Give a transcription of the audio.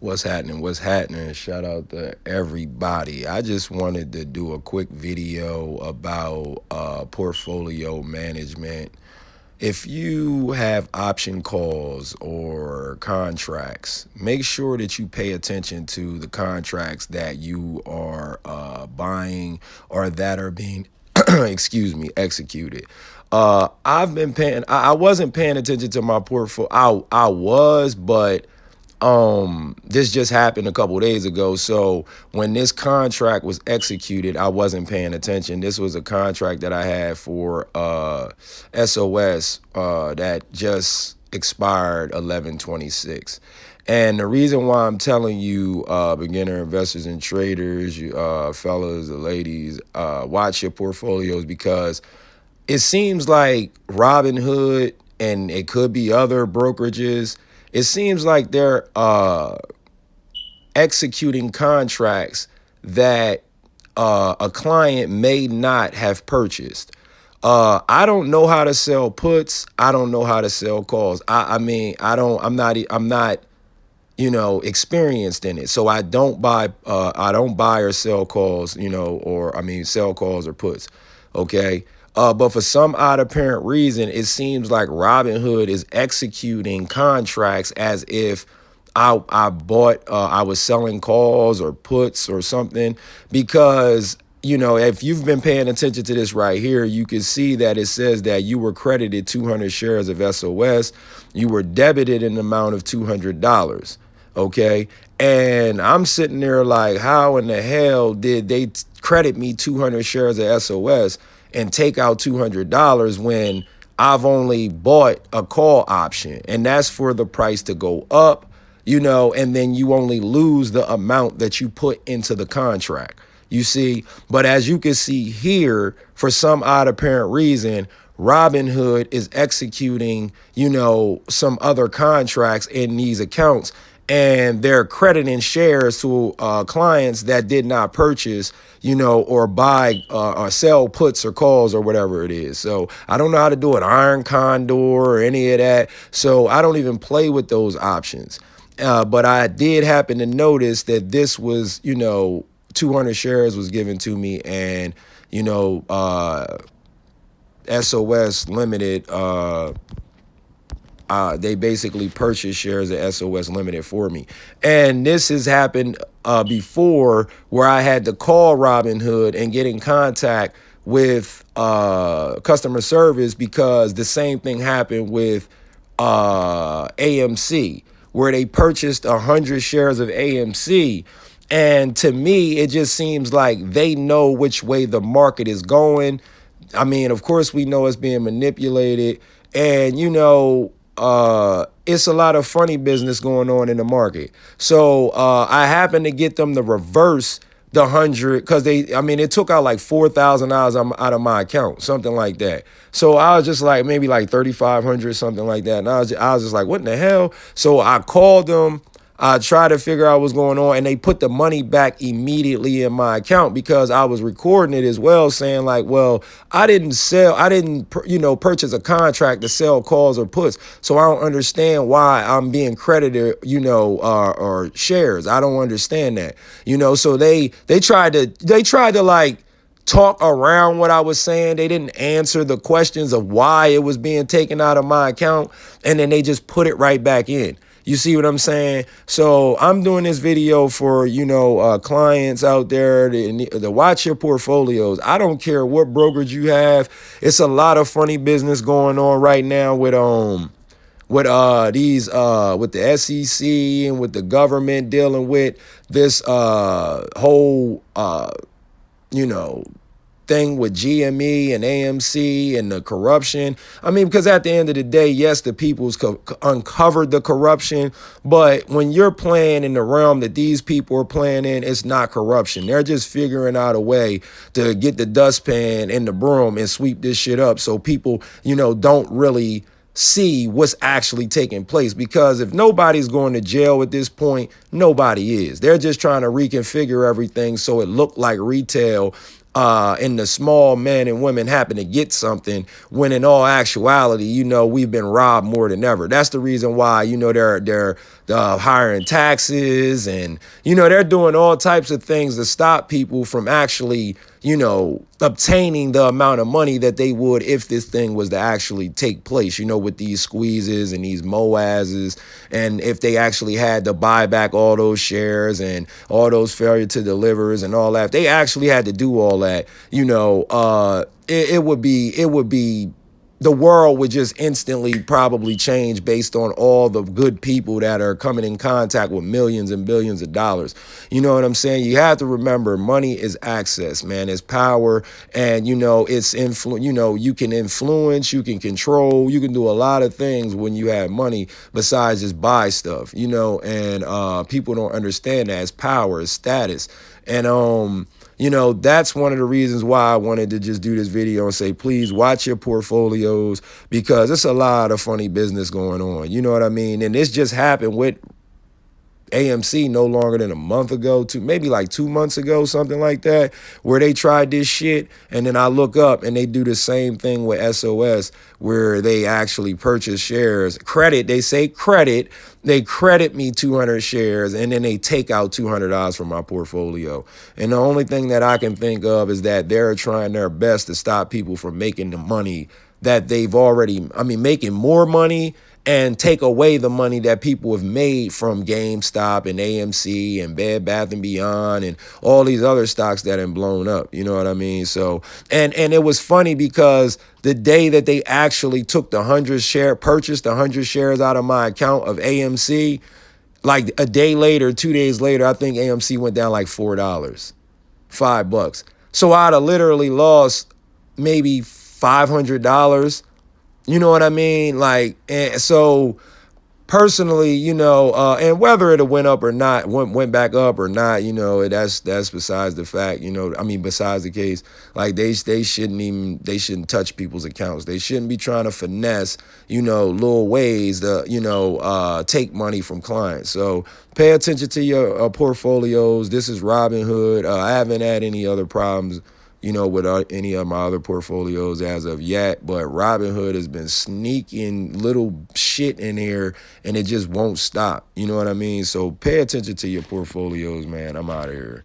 What's happening? What's happening? Shout out to everybody. I just wanted to do a quick video about portfolio management. If you have option calls or contracts, make sure that you pay attention to the contracts that you are buying or that are being, excuse me, executed. I've been paying. I wasn't paying attention to my portfolio. I was, but this just happened a couple days ago. So when this contract was executed, I wasn't paying attention. This was a contract that I had for SOS that just expired 11/26. And the reason why I'm telling you, beginner investors and traders, you fellas, the ladies, watch your portfolios, because it seems like Robinhood, and it could be other brokerages, it seems like they're executing contracts that a client may not have purchased. I don't know how to sell puts. I don't know how to sell calls. I mean, I'm not, experienced in it. So I don't buy or sell calls, or I mean, sell calls or puts. Okay. But for some odd apparent reason, it seems like Robinhood is executing contracts as if I was selling calls or puts or something, because if you've been paying attention to this right here, you can see that it says that you were credited 200 shares of SOS. You were debited an amount of $200. Okay. And I'm sitting there like, how in the hell did they credit me 200 shares of SOS and take out $200 when I've only bought a call option, and that's for the price to go up, and then you only lose the amount that you put into the contract, you see. But as you can see here, for some odd apparent reason, Robinhood is executing, some other contracts in these accounts, and they're crediting shares to clients that did not purchase, or buy or sell puts or calls or whatever it is. So I don't know how to do an iron condor or any of that. So I don't even play with those options. But I did happen to notice that this was, 200 shares was given to me, and, SOS Limited, they basically purchased shares of SOS Limited for me. And this has happened before, where I had to call Robinhood and get in contact with customer service, because the same thing happened with AMC, where they purchased 100 shares of AMC. And to me, it just seems like they know which way the market is going. I mean, of course, we know it's being manipulated. And, it's a lot of funny business going on in the market. So I happened to get them to reverse the 100, because it took out like $4,000 out of my account, something like that. So I was just like, maybe like 3,500, something like that. And I was just like, what in the hell? So I called them. I tried to figure out what's going on, and they put the money back immediately in my account, because I was recording it as well, saying like, well, I didn't purchase a contract to sell calls or puts. So I don't understand why I'm being credited, or shares. I don't understand that, so they tried to like talk around what I was saying. They didn't answer the questions of why it was being taken out of my account, and then they just put it right back in. You see what I'm saying? So I'm doing this video for, clients out there to watch your portfolios. I don't care what brokerage you have. It's a lot of funny business going on right now with with the SEC and with the government dealing with this whole thing with GME and AMC and the corruption. I mean, because at the end of the day, yes, the people's uncovered the corruption, but when you're playing in the realm that these people are playing in, it's not corruption. They're just figuring out a way to get the dustpan and the broom and sweep this shit up, so people, don't really see what's actually taking place. Because if nobody's going to jail at this point, nobody is. They're just trying to reconfigure everything so it looked like retail, and the small men and women happen to get something, when in all actuality, we've been robbed more than ever. That's the reason why, they're hiring taxes, and they're doing all types of things to stop people from actually obtaining the amount of money that they would if this thing was to actually take place, with these squeezes and these moases, and if they actually had to buy back all those shares and all those failure to delivers and all that. If they actually had to do all that, it would be the world would just instantly probably change based on all the good people that are coming in contact with millions and billions of dollars. You know what I'm saying? You have to remember, money is access, man. It's power, and it's influence. You can influence, you can control, you can do a lot of things when you have money besides just buy stuff. And people don't understand that. It's power, it's status, and that's one of the reasons why I wanted to just do this video and say, please watch your portfolios, because it's a lot of funny business going on. You know what I mean? And this just happened with AMC no longer than a month ago, maybe like 2 months ago, something like that, where they tried this shit. And then I look up and they do the same thing with SOS, where they actually purchase shares. They say credit. They credit me 200 shares, and then they take out $200 from my portfolio. And the only thing that I can think of is that they're trying their best to stop people from making the money that they've already, making more money, and take away the money that people have made from GameStop and AMC and Bed Bath & Beyond and all these other stocks that have blown up. You know what I mean? So, and it was funny because the day that they actually took purchased 100 shares out of my account of AMC, like a day later, 2 days later, I think AMC went down like $4, $5. So I'd have literally lost maybe $500. You know what I mean? Like, and so personally, and whether it went up or not, went back up or not, that's besides the fact, besides the case. Like they shouldn't touch people's accounts. They shouldn't be trying to finesse, little ways to, take money from clients. So pay attention to your portfolios. This is Robinhood. I haven't had any other problems with any of my other portfolios as of yet. But Robinhood has been sneaking little shit in here, and it just won't stop. You know what I mean? So pay attention to your portfolios, man. I'm out of here.